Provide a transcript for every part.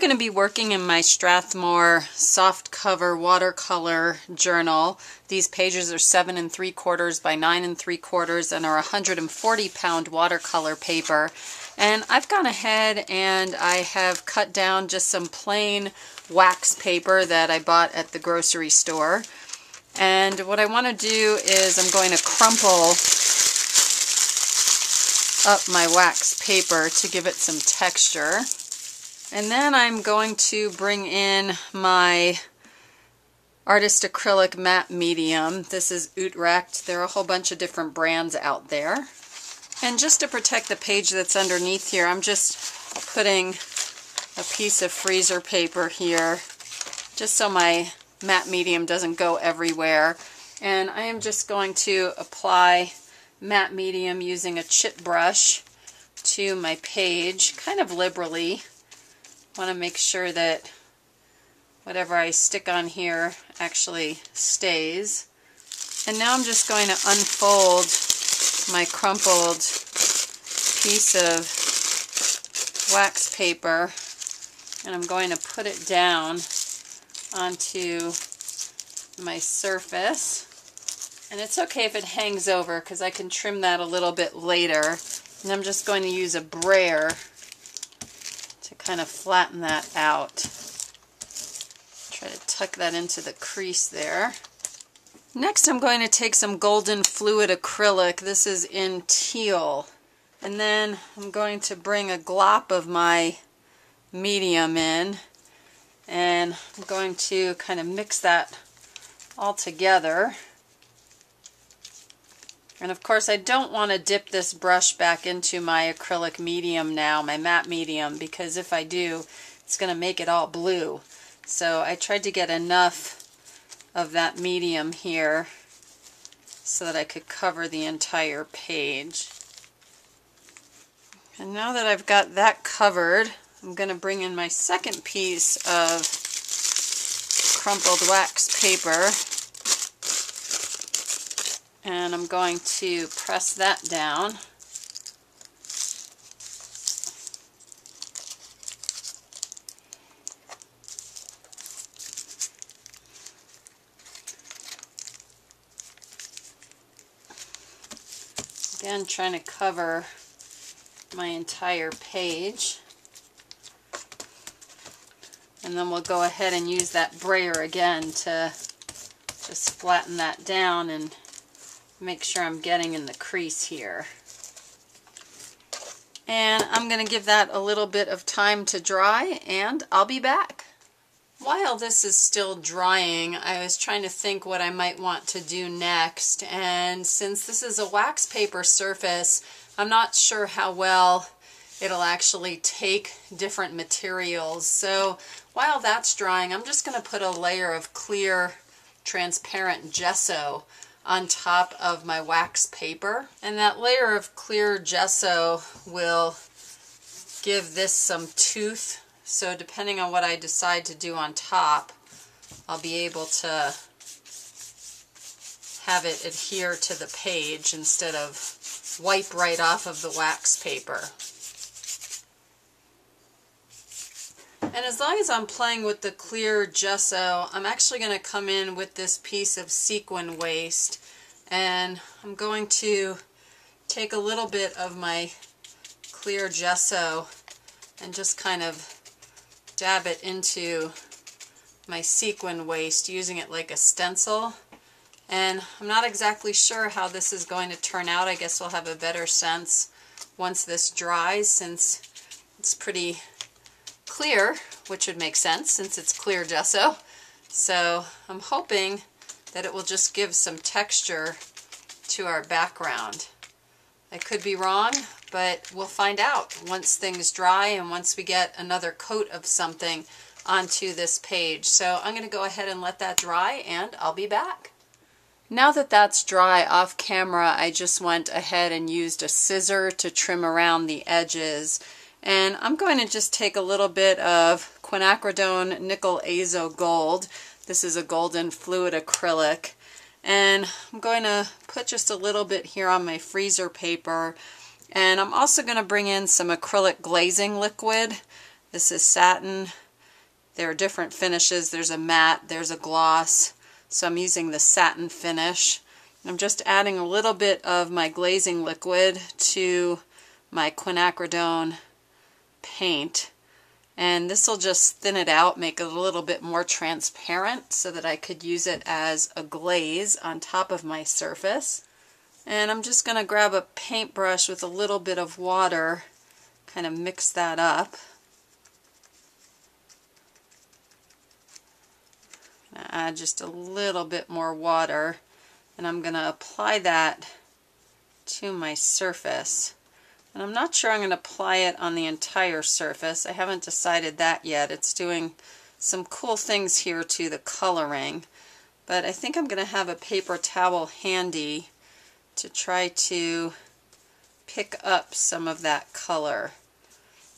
going to be working in my Strathmore soft cover watercolor journal. These pages are 7 3/4 by 9 3/4 and are 140-pound watercolor paper. And I've gone ahead and I have cut down just some plain wax paper that I bought at the grocery store. And what I want to do is I'm going to crumple up my wax paper to give it some texture. And then I'm going to bring in my Artist Acrylic Matte Medium. This is Utrecht. There are a whole bunch of different brands out there. And just to protect the page that's underneath here, I'm just putting a piece of freezer paper here, just so my matte medium doesn't go everywhere. And I am just going to apply matte medium using a chip brush to my page, kind of liberally. Want to make sure that whatever I stick on here actually stays. And now I'm just going to unfold my crumpled piece of wax paper, and I'm going to put it down onto my surface. And it's okay if it hangs over because I can trim that a little bit later. And I'm just going to use a brayer to kind of flatten that out. Try to tuck that into the crease there. Next I'm going to take some golden fluid acrylic. This is in teal. And then I'm going to bring a glop of my medium in. And I'm going to kind of mix that all together. And of course I don't want to dip this brush back into my acrylic medium now, my matte medium, because if I do, it's going to make it all blue. So I tried to get enough of that medium here so that I could cover the entire page. And now that I've got that covered, I'm going to bring in my second piece of crumpled wax paper, and I'm going to press that down. Again, trying to cover my entire page. And then we'll go ahead and use that brayer again to just flatten that down and make sure I'm getting in the crease here. And I'm going to give that a little bit of time to dry, and I'll be back. While this is still drying, I was trying to think what I might want to do next, and since this is a wax paper surface, I'm not sure how well it'll actually take different materials. So while that's drying, I'm just going to put a layer of clear transparent gesso on top of my wax paper, and that layer of clear gesso will give this some tooth. So depending on what I decide to do on top, I'll be able to have it adhere to the page instead of wipe right off of the wax paper. And as long as I'm playing with the clear gesso, I'm actually going to come in with this piece of sequin waste, and I'm going to take a little bit of my clear gesso and just kind of dab it into my sequin waste, using it like a stencil. And I'm not exactly sure how this is going to turn out. I guess we'll have a better sense once this dries, since it's pretty clear, which would make sense since it's clear gesso. So I'm hoping that it will just give some texture to our background. I could be wrong, but we'll find out once things dry and once we get another coat of something onto this page. So I'm going to go ahead and let that dry, and I'll be back. Now that that's dry off camera, I just went ahead and used a scissor to trim around the edges. And I'm going to just take a little bit of quinacridone nickel azo gold. This is a golden fluid acrylic. And I'm going to put just a little bit here on my freezer paper. And I'm also going to bring in some acrylic glazing liquid. This is satin There are different finishes. There's a matte, there's a gloss. So I'm using the satin finish. I'm just adding a little bit of my glazing liquid to my quinacridone paint. And this will just thin it out, make it a little bit more transparent so that I could use it as a glaze on top of my surface. And I'm just going to grab a paintbrush with a little bit of water, kind of mix that up. I'm going to add just a little bit more water, and I'm going to apply that to my surface. And I'm not sure I'm going to apply it on the entire surface. I haven't decided that yet. It's doing some cool things here to the coloring. But I think I'm going to have a paper towel handy to try to pick up some of that color.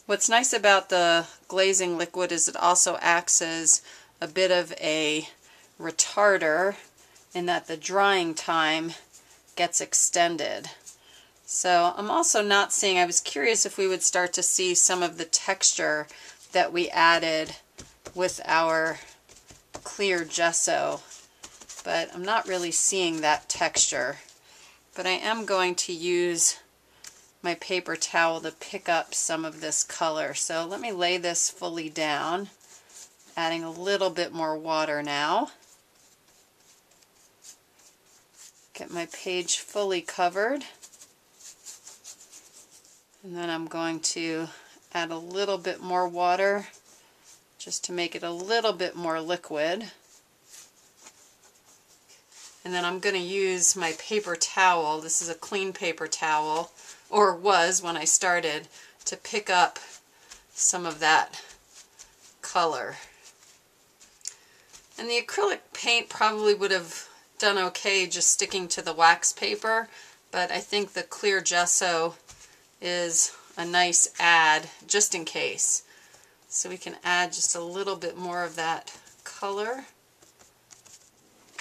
What's nice about the glazing liquid is it also acts as a bit of a retarder in that the drying time gets extended. So I'm also not seeing, I was curious if we would start to see some of the texture that we added with our clear gesso, but I'm not really seeing that texture. But I am going to use my paper towel to pick up some of this color. So let me lay this fully down, adding a little bit more water now. Get my page fully covered. And then I'm going to add a little bit more water just to make it a little bit more liquid. And then I'm going to use my paper towel. This is a clean paper towel, or was when I started, to pick up some of that color. And the acrylic paint probably would have done okay just sticking to the wax paper, but I think the clear gesso is a nice add just in case. So we can add just a little bit more of that color.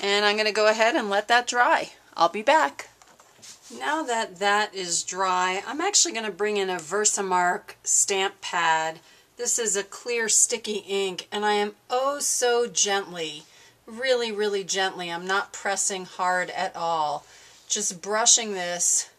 And I'm going to go ahead and let that dry. I'll be back. Now that that is dry, I'm actually going to bring in a Versamark stamp pad. This is a clear sticky ink, and I am oh so gently, really gently, I'm not pressing hard at all, just brushing this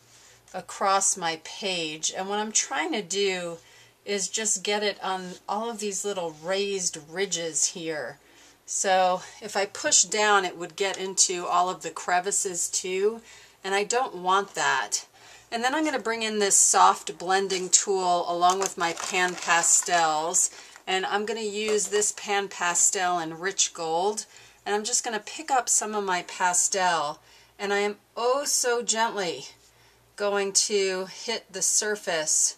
across my page. And what I'm trying to do is just get it on all of these little raised ridges here. So if I push down, it would get into all of the crevices too, and I don't want that. And then I'm going to bring in this soft blending tool along with my Pan Pastels, and I'm going to use this Pan Pastel in rich gold, and I'm just going to pick up some of my pastel, and I am oh so gently going to hit the surface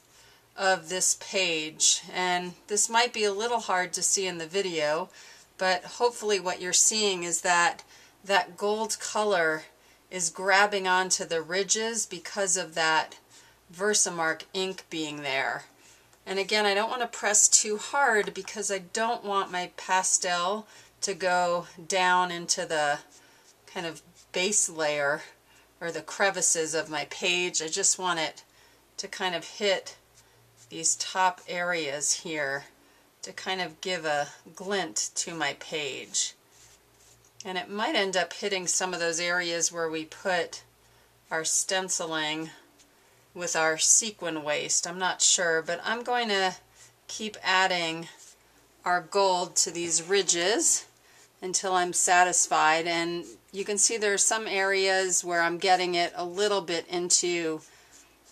of this page. And this might be a little hard to see in the video, but hopefully what you're seeing is that that gold color is grabbing onto the ridges because of that Versamark ink being there. And again, I don't want to press too hard because I don't want my pastel to go down into the kind of base layer or the crevices of my page. I just want it to kind of hit these top areas here to kind of give a glint to my page. And it might end up hitting some of those areas where we put our stenciling with our sequin waste. I'm not sure, but I'm going to keep adding our gold to these ridges until I'm satisfied. And you can see there are some areas where I'm getting it a little bit into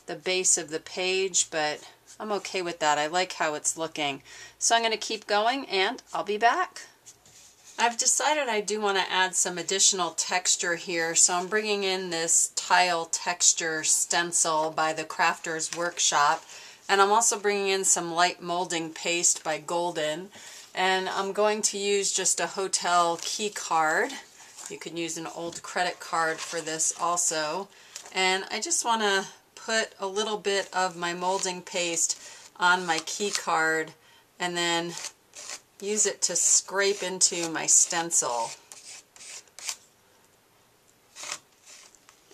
the base of the page, but I'm okay with that. I like how it's looking. So I'm going to keep going and I'll be back. I've decided I do want to add some additional texture here, so I'm bringing in this tile texture stencil by the Crafters Workshop, and I'm also bringing in some light molding paste by Golden, and I'm going to use just a hotel key card. You can use an old credit card for this also, and I just want to put a little bit of my molding paste on my key card and then use it to scrape into my stencil.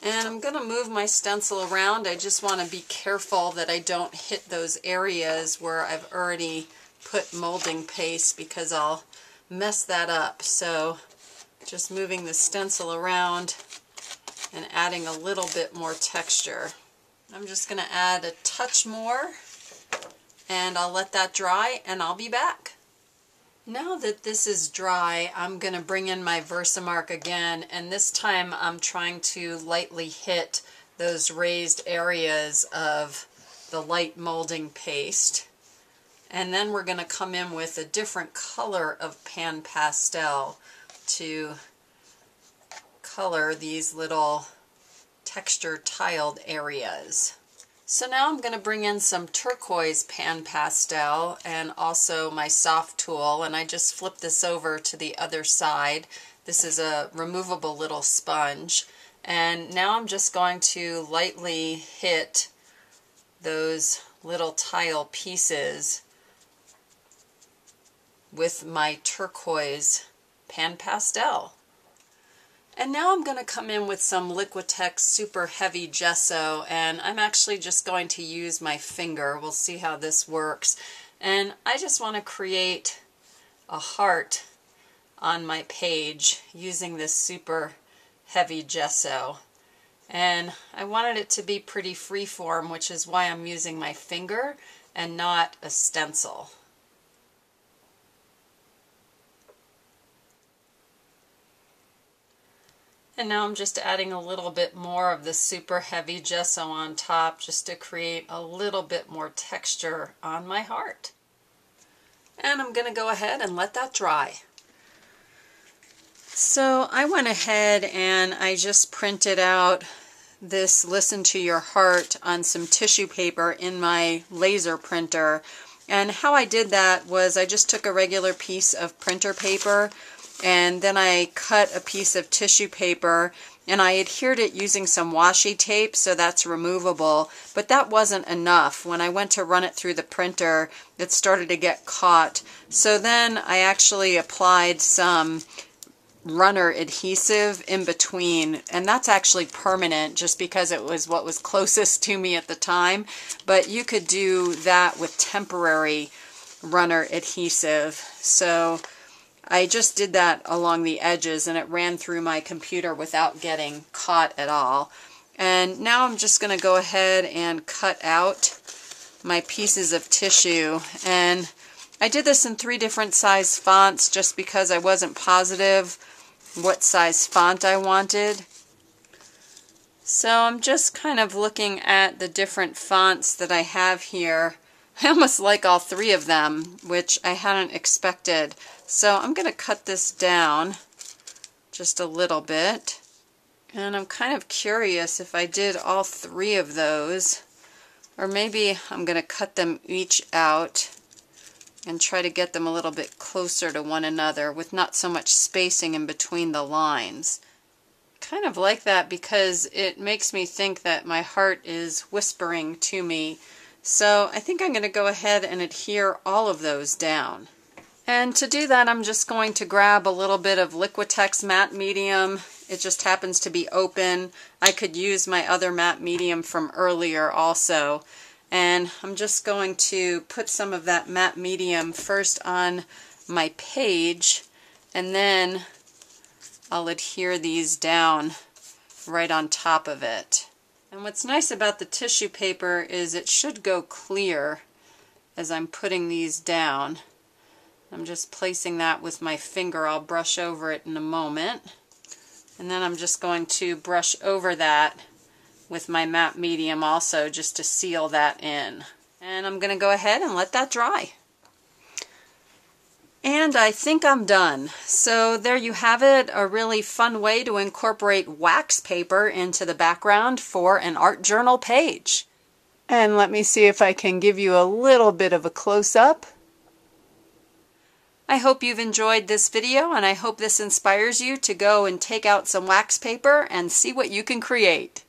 And I'm going to move my stencil around. I just want to be careful that I don't hit those areas where I've already put molding paste because I'll mess that up. So just moving the stencil around and adding a little bit more texture. I'm just going to add a touch more and I'll let that dry and I'll be back. Now that this is dry, I'm going to bring in my Versamark again, and this time I'm trying to lightly hit those raised areas of the light molding paste. And then we're going to come in with a different color of Pan Pastel to color these little texture tiled areas. So now I'm going to bring in some turquoise Pan Pastel and also my soft tool, and I just flip this over to the other side. This is a removable little sponge, and now I'm just going to lightly hit those little tile pieces with my turquoise Pan Pastel. And now I'm going to come in with some Liquitex Super Heavy Gesso, and I'm actually just going to use my finger. We'll see how this works. And I just want to create a heart on my page using this Super Heavy Gesso. And I wanted it to be pretty freeform, which is why I'm using my finger and not a stencil. And now I'm just adding a little bit more of the Super Heavy Gesso on top just to create a little bit more texture on my heart. And I'm going to go ahead and let that dry. So I went ahead and I just printed out this Listen to Your Heart on some tissue paper in my laser printer. And how I did that was I just took a regular piece of printer paper and then I cut a piece of tissue paper and I adhered it using some washi tape, so that's removable, but that wasn't enough. When I went to run it through the printer, it started to get caught. So then I actually applied some runner adhesive in between, and that's actually permanent just because it was what was closest to me at the time, but you could do that with temporary runner adhesive. So I just did that along the edges and it ran through my computer without getting caught at all. And now I'm just going to go ahead and cut out my pieces of tissue. And I did this in 3 different size fonts just because I wasn't positive what size font I wanted. So I'm just kind of looking at the different fonts that I have here. I almost like all 3 of them, which I hadn't expected. So I'm going to cut this down just a little bit. And I'm kind of curious if I did all 3 of those, or maybe I'm going to cut them each out and try to get them a little bit closer to one another with not so much spacing in between the lines. Kind of like that because it makes me think that my heart is whispering to me. So I think I'm going to go ahead and adhere all of those down. And to do that, I'm just going to grab a little bit of Liquitex matte medium. It just happens to be open. I could use my other matte medium from earlier also. And I'm just going to put some of that matte medium first on my page, and then I'll adhere these down right on top of it. And what's nice about the tissue paper is it should go clear as I'm putting these down. I'm just placing that with my finger. I'll brush over it in a moment. And then I'm just going to brush over that with my matte medium also just to seal that in. And I'm going to go ahead and let that dry. And I think I'm done. So there you have it, a really fun way to incorporate wax paper into the background for an art journal page. And let me see if I can give you a little bit of a close-up. I hope you've enjoyed this video, and I hope this inspires you to go and take out some wax paper and see what you can create.